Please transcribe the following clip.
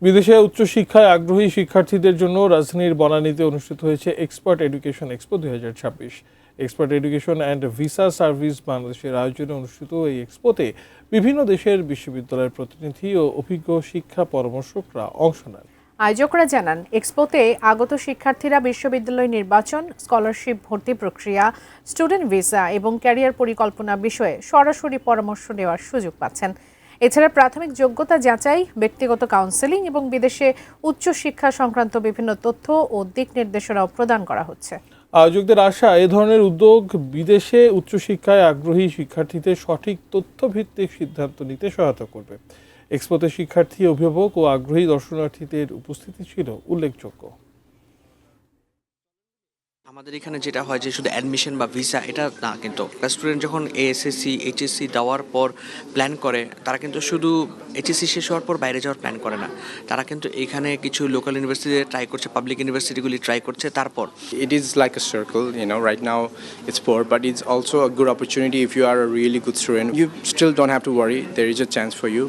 বিদেশে উচ্চশিক্ষায় আগ্রহী শিক্ষার্থীদের জন্য রাজধানীর বনানীতে অনুষ্ঠিত হয়েছে expert education expo 2026। Expert education and visa service বাংলাদেশের আয়োজনে অনুষ্ঠিত এই এক্সপোতে বিভিন্ন দেশের বিশ্ববিদ্যালয়ের প্রতিনিধি ও অভিজ্ঞ শিক্ষা পরামর্শকরা অংশ নেন। আয়োজকরা জানান, এক্সপোতে আগত শিক্ষার্থীরা বিশ্ববিদ্যালয় নির্বাচন, স্কলারশিপ ভর্তি প্রক্রিয়া, স্টুডেন্ট ভিসা এবং ক্যারিয়ার পরিকল্পনা বিষয়ে সরাসরি পরামর্শ নেওয়ার সুযোগ পাচ্ছেন। এছাড়া প্রাথমিক যোগ্যতা যাচাই, ব্যক্তিগত কাউন্সেলিং এবং বিদেশে উচ্চশিক্ষা সংক্রান্ত বিভিন্ন তথ্য ও দিক নির্দেশনাও প্রদান করা হচ্ছে। আয়োজকদের আশা, এ ধরনের উদ্যোগ বিদেশে উচ্চশিক্ষায় আগ্রহী শিক্ষার্থীদের সঠিক তথ্যভিত্তিক সিদ্ধান্ত নিতে সহায়তা করবে। এক্সপোতে শিক্ষার্থী, অভিভাবক ও আগ্রহী দর্শনার্থীদের উপস্থিতি ছিল উল্লেখযোগ্য। আমাদের এখানে যেটা হয় যে শুধু অ্যাডমিশন বা ভিসা এটা না, কিন্তু স্টুডেন্ট যখন এএসএসসি এইচএসসি দেওয়ার পর প্ল্যান করে, তারা কিন্তু শুধু এইচএসসি শেষ হওয়ার পর বাইরে যাওয়ার প্ল্যান করে না। তারা কিন্তু এখানে কিছু লোকাল ইউনিভার্সিটিতে ট্রাই করছে, পাবলিক ইউনিভার্সিটিগুলি ট্রাই করছে। তারপর it is like a circle, right now it's poor, but it's also a good opportunity. If you are a really good student, you still don't have to worry, there is a chance for you.